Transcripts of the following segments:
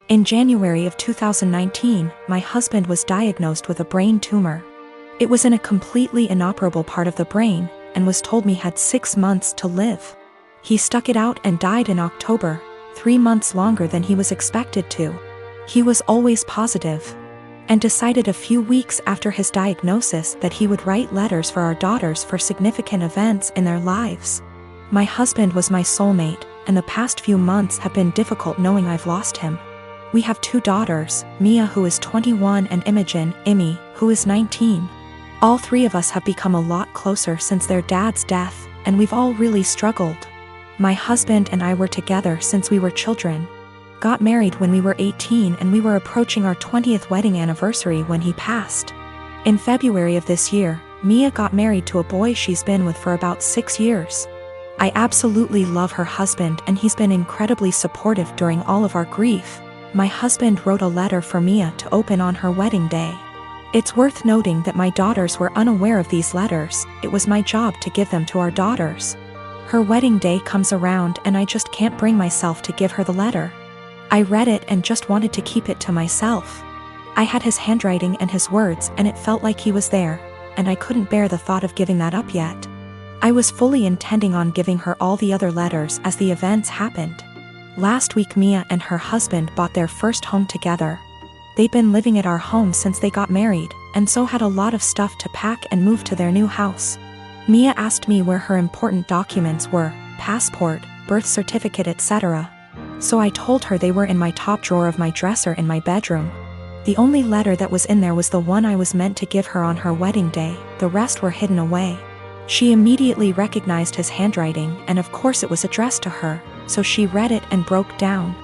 In January of 2019, my husband was diagnosed with a brain tumor. It was in a completely inoperable part of the brain, and was told me had 6 months to live. He stuck it out and died in October, 3 months longer than he was expected to. He was always positive, and decided a few weeks after his diagnosis that he would write letters for our daughters for significant events in their lives. My husband was my soulmate, and the past few months have been difficult knowing I've lost him. We have 2 daughters, Mia, who is 21, and Imogen, Imi, who is 19. All 3 of us have become a lot closer since their dad's death, and we've all really struggled. My husband and I were together since we were children. Got married when we were 18, and we were approaching our 20th wedding anniversary when he passed. In February of this year, Mia got married to a boy she's been with for about 6 years. I absolutely love her husband, and he's been incredibly supportive during all of our grief. My husband wrote a letter for Mia to open on her wedding day. It's worth noting that my daughters were unaware of these letters. It was my job to give them to our daughters. Her wedding day comes around and I just can't bring myself to give her the letter. I read it and just wanted to keep it to myself. I had his handwriting and his words, and it felt like he was there, and I couldn't bear the thought of giving that up yet. I was fully intending on giving her all the other letters as the events happened. Last week, Mia and her husband bought their first home together. They'd been living at our home since they got married, and so had a lot of stuff to pack and move to their new house. Mia asked me where her important documents were, passport, birth certificate, etc. So I told her they were in my top drawer of my dresser in my bedroom. The only letter that was in there was the one I was meant to give her on her wedding day. The rest were hidden away. She immediately recognized his handwriting, and of course it was addressed to her, so she read it and broke down.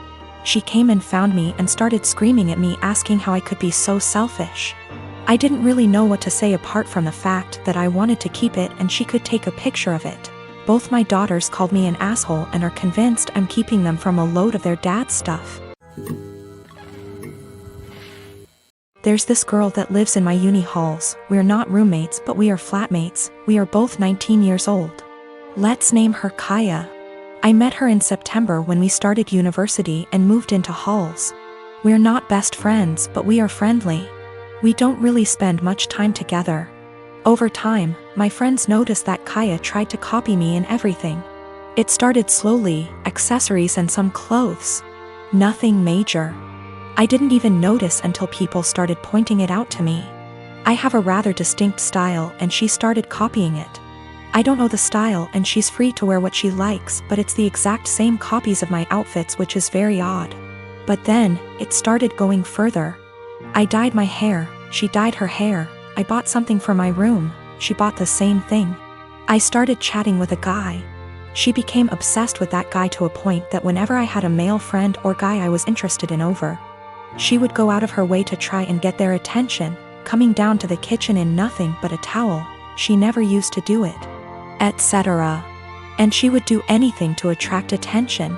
She came and found me and started screaming at me, asking how I could be so selfish. I didn't really know what to say apart from the fact that I wanted to keep it and she could take a picture of it. Both my daughters called me an asshole and are convinced I'm keeping them from a load of their dad's stuff. There's this girl that lives in my uni halls. We're not roommates, but we are flatmates. We are both 19 years old. Let's name her Kaya. I met her in September when we started university and moved into halls. We're not best friends, but we are friendly. We don't really spend much time together. Over time, my friends noticed that Kaya tried to copy me in everything. It started slowly, accessories and some clothes. Nothing major. I didn't even notice until people started pointing it out to me. I have a rather distinct style and she started copying it. I don't know the style and she's free to wear what she likes, but it's the exact same copies of my outfits, which is very odd. But then, it started going further. I dyed my hair, she dyed her hair. I bought something for my room, she bought the same thing. I started chatting with a guy. She became obsessed with that guy to a point that whenever I had a male friend or guy I was interested in over, she would go out of her way to try and get their attention, coming down to the kitchen in nothing but a towel. She never used to do it, etc. And she would do anything to attract attention.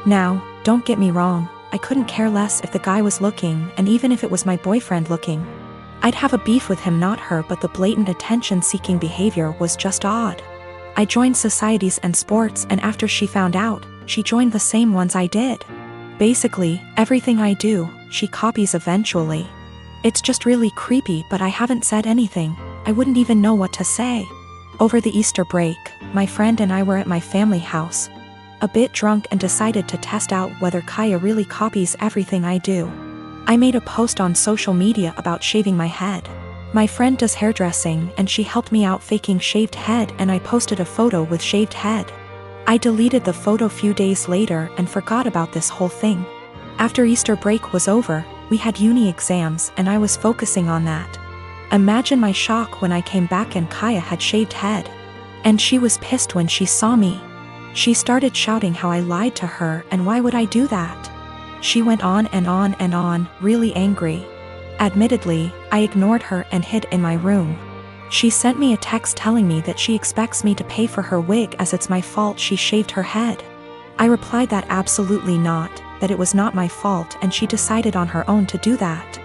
Now, don't get me wrong, I couldn't care less if the guy was looking, and even if it was my boyfriend looking. I'd have a beef with him, not her, but the blatant attention-seeking behavior was just odd. I joined societies and sports, and after she found out, she joined the same ones I did. Basically, everything I do, she copies eventually. It's just really creepy, but I haven't said anything. I wouldn't even know what to say. Over the Easter break, my friend and I were at my family house, a bit drunk, and decided to test out whether Kaya really copies everything I do. I made a post on social media about shaving my head. My friend does hairdressing and she helped me out faking shaved head, and I posted a photo with shaved head. I deleted the photo few days later and forgot about this whole thing. After Easter break was over, we had uni exams and I was focusing on that. Imagine my shock when I came back and Kaya had shaved head. And she was pissed when she saw me. She started shouting how I lied to her and why would I do that. She went on and on and on, really angry. Admittedly, I ignored her and hid in my room. She sent me a text telling me that she expects me to pay for her wig as it's my fault she shaved her head. I replied that absolutely not, that it was not my fault, and she decided on her own to do that.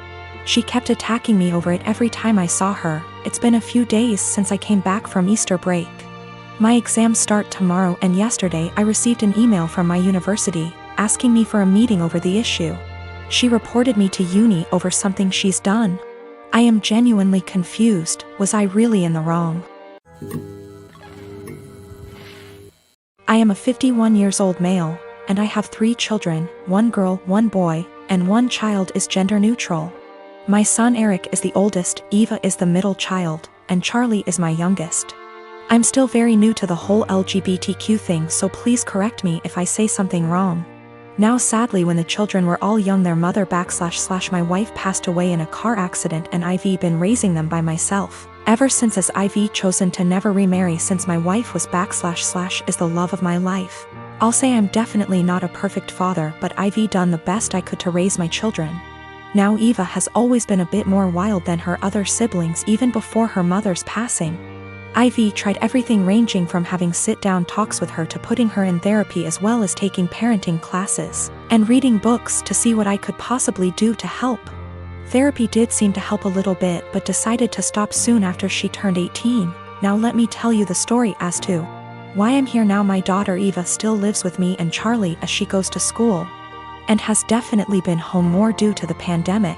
She kept attacking me over it every time I saw her. It's been a few days since I came back from Easter break. My exams start tomorrow, and yesterday I received an email from my university, asking me for a meeting over the issue. She reported me to uni over something she's done. I am genuinely confused. Was I really in the wrong? I am a 51 years old male, and I have 3 children, 1 girl, 1 boy, and 1 child is gender neutral. My son Eric is the oldest, Eva is the middle child, and Charlie is my youngest. I'm still very new to the whole LGBTQ thing, so please correct me if I say something wrong. Now sadly, when the children were all young, their mother / my wife passed away in a car accident, and I've been raising them by myself ever since, as I've chosen to never remarry since my wife was / is the love of my life. I'll say I'm definitely not a perfect father, but I've done the best I could to raise my children. Now Eva has always been a bit more wild than her other siblings even before her mother's passing. I've tried everything, ranging from having sit-down talks with her to putting her in therapy, as well as taking parenting classes and reading books to see what I could possibly do to help. Therapy did seem to help a little bit, but decided to stop soon after she turned 18. Now let me tell you the story as to why I'm here now. My daughter Eva still lives with me and Charlie as she goes to school, and has definitely been home more due to the pandemic,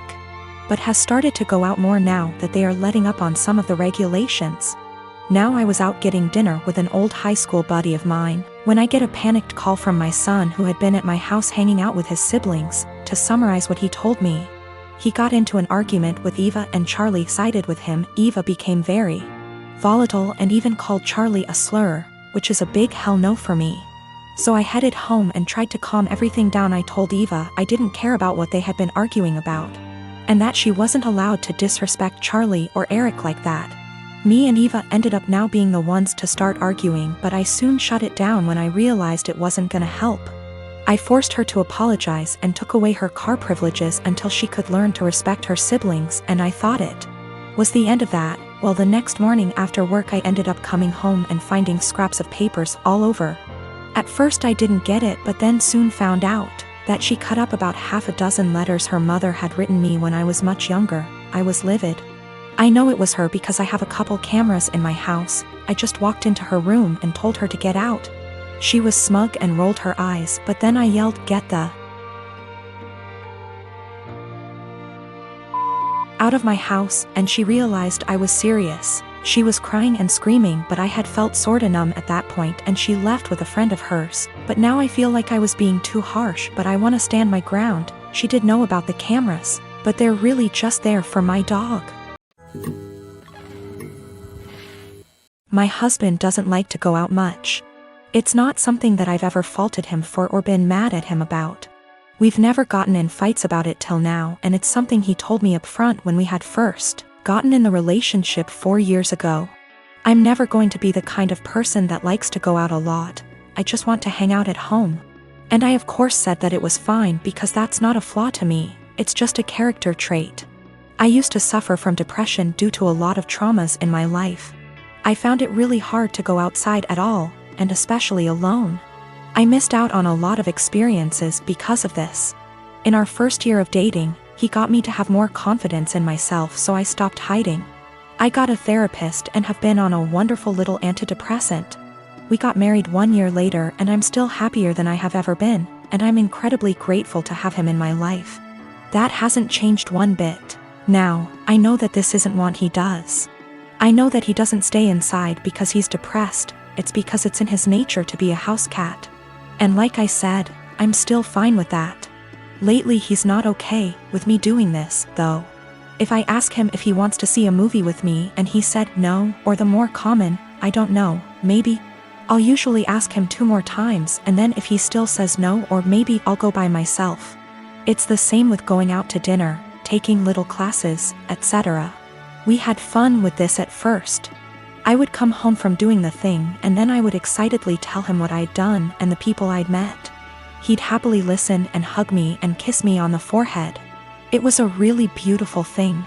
but has started to go out more now that they are letting up on some of the regulations. Now I was out getting dinner with an old high school buddy of mine when I get a panicked call from my son, who had been at my house hanging out with his siblings. To summarize what he told me, he got into an argument with Eva and Charlie sided with him. Eva became very volatile and even called Charlie a slur, which is a big hell no for me. So I headed home and tried to calm everything down. I told Eva I didn't care about what they had been arguing about, and that she wasn't allowed to disrespect Charlie or Eric like that. Me and Eva ended up now being the ones to start arguing, but I soon shut it down when I realized it wasn't gonna help. I forced her to apologize and took away her car privileges until she could learn to respect her siblings, and I thought it was the end of that. Well, the next morning after work I ended up coming home and finding scraps of papers all over. At first I didn't get it, but then soon found out that she cut up about half a dozen letters her mother had written me when I was much younger. I was livid. I know it was her because I have a couple cameras in my house. I just walked into her room and told her to get out. She was smug and rolled her eyes, but then I yelled, "Get the out of my house," and she realized I was serious. She was crying and screaming, but I had felt sorta numb at that point, and she left with a friend of hers. But now I feel like I was being too harsh, but I wanna stand my ground. She did know about the cameras, but they're really just there for my dog. My husband doesn't like to go out much. It's not something that I've ever faulted him for or been mad at him about. We've never gotten in fights about it till now, and it's something he told me up front when we had first gotten in the relationship 4 years ago. I'm never going to be the kind of person that likes to go out a lot. I just want to hang out at home. And I of course said that it was fine because that's not a flaw to me, it's just a character trait. I used to suffer from depression due to a lot of traumas in my life. I found it really hard to go outside at all, and especially alone. I missed out on a lot of experiences because of this. In our first year of dating, he got me to have more confidence in myself, so I stopped hiding. I got a therapist and have been on a wonderful little antidepressant. We got married 1 year later, and I'm still happier than I have ever been, and I'm incredibly grateful to have him in my life. That hasn't changed one bit. Now, I know that this isn't what he does. I know that he doesn't stay inside because he's depressed, it's because it's in his nature to be a house cat. And like I said, I'm still fine with that. Lately he's not okay with me doing this, though. If I ask him if he wants to see a movie with me and he said no, or the more common, I don't know, maybe, I'll usually ask him 2 more times, and then if he still says no, or maybe I'll go by myself. It's the same with going out to dinner, taking little classes, etc. We had fun with this at first. I would come home from doing the thing, and then I would excitedly tell him what I'd done and the people I'd met. He'd happily listen and hug me and kiss me on the forehead. It was a really beautiful thing.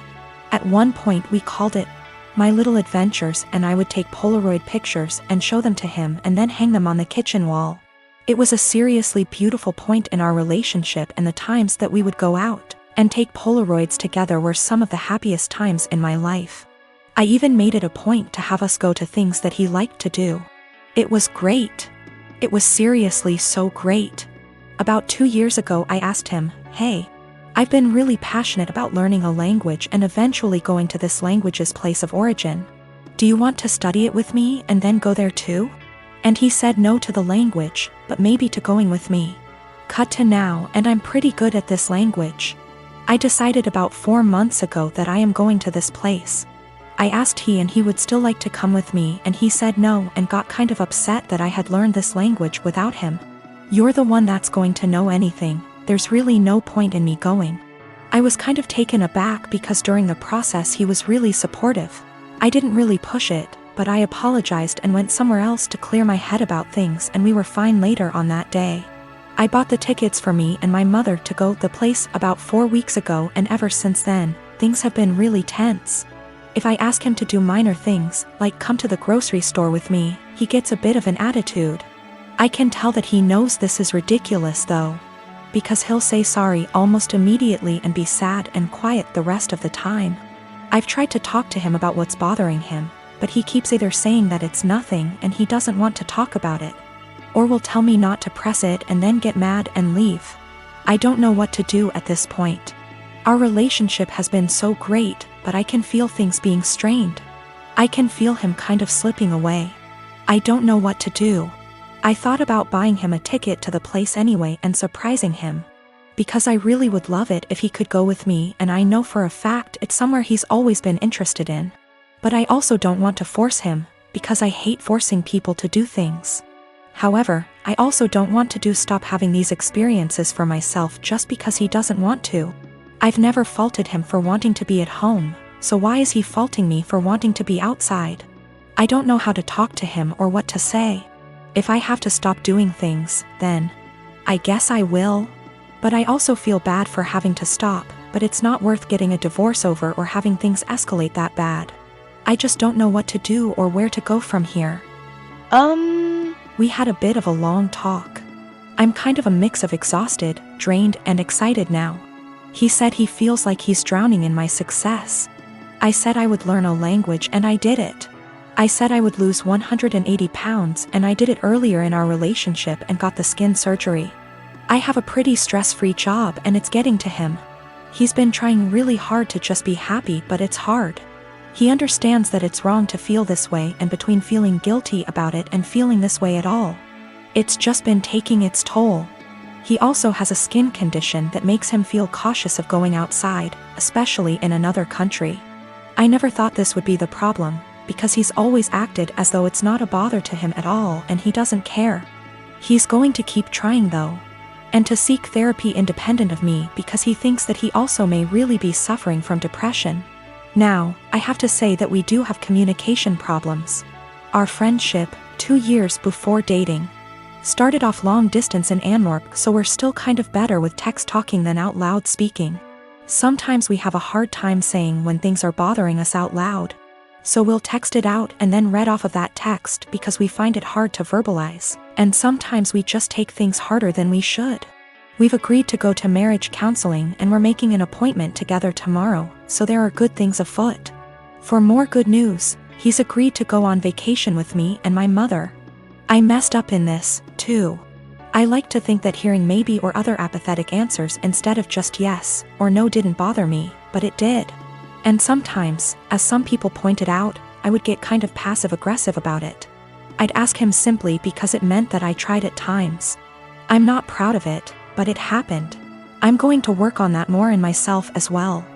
At one point we called it My Little Adventures, and I would take Polaroid pictures and show them to him and then hang them on the kitchen wall. It was a seriously beautiful point in our relationship, and the times that we would go out and take Polaroids together were some of the happiest times in my life. I even made it a point to have us go to things that he liked to do. It was great. It was seriously so great. About 2 years ago I asked him, "Hey, I've been really passionate about learning a language and eventually going to this language's place of origin. Do you want to study it with me and then go there too? And he said no to the language, but maybe to going with me. Cut to now, and I'm pretty good at this language. I decided about 4 months ago that I am going to this place. I asked and he would still like to come with me, and he said no and got kind of upset that I had learned this language without him. You're the one that's going to know anything, there's really no point in me going. I was kind of taken aback because during the process he was really supportive. I didn't really push it, but I apologized and went somewhere else to clear my head about things, and we were fine later on that day. I bought the tickets for me and my mother to go to the place about 4 weeks ago, and ever since then, things have been really tense. If I ask him to do minor things, like come to the grocery store with me, he gets a bit of an attitude. I can tell that he knows this is ridiculous though, because he'll say sorry almost immediately and be sad and quiet the rest of the time. I've tried to talk to him about what's bothering him, but he keeps either saying that it's nothing and he doesn't want to talk about it, or will tell me not to press it and then get mad and leave. I don't know what to do at this point. Our relationship has been so great, but I can feel things being strained. I can feel him kind of slipping away. I don't know what to do. I thought about buying him a ticket to the place anyway and surprising him, because I really would love it if he could go with me, and I know for a fact it's somewhere he's always been interested in. But I also don't want to force him, because I hate forcing people to do things. However, I also don't want to stop having these experiences for myself just because he doesn't want to. I've never faulted him for wanting to be at home, so why is he faulting me for wanting to be outside? I don't know how to talk to him or what to say. If I have to stop doing things, then I guess I will. But I also feel bad for having to stop, but it's not worth getting a divorce over or having things escalate that bad. I just don't know what to do or where to go from here. We had a bit of a long talk. I'm kind of a mix of exhausted, drained, and excited now. He said he feels like he's drowning in my success. I said I would learn a language, and I did it. I said I would lose 180 pounds, and I did it earlier in our relationship and got the skin surgery. I have a pretty stress-free job, and it's getting to him. He's been trying really hard to just be happy, but it's hard. He understands that it's wrong to feel this way, and between feeling guilty about it and feeling this way at all, it's just been taking its toll. He also has a skin condition that makes him feel cautious of going outside, especially in another country. I never thought this would be the problem, because he's always acted as though it's not a bother to him at all and he doesn't care. He's going to keep trying though, and to seek therapy independent of me because he thinks that he also may really be suffering from depression. Now, I have to say that we do have communication problems. Our friendship, 2 years before dating, started off long distance in Antwerp, so we're still kind of better with text talking than out loud speaking. Sometimes we have a hard time saying when things are bothering us out loud. So we'll text it out and then read off of that text because we find it hard to verbalize, and sometimes we just take things harder than we should. We've agreed to go to marriage counseling and we're making an appointment together tomorrow, so there are good things afoot. For more good news, he's agreed to go on vacation with me and my mother. I messed up in this, too. I like to think that hearing maybe or other apathetic answers instead of just yes or no didn't bother me, but it did. And sometimes, as some people pointed out, I would get kind of passive-aggressive about it. I'd ask him simply because it meant that I tried at times. I'm not proud of it, but it happened. I'm going to work on that more in myself as well.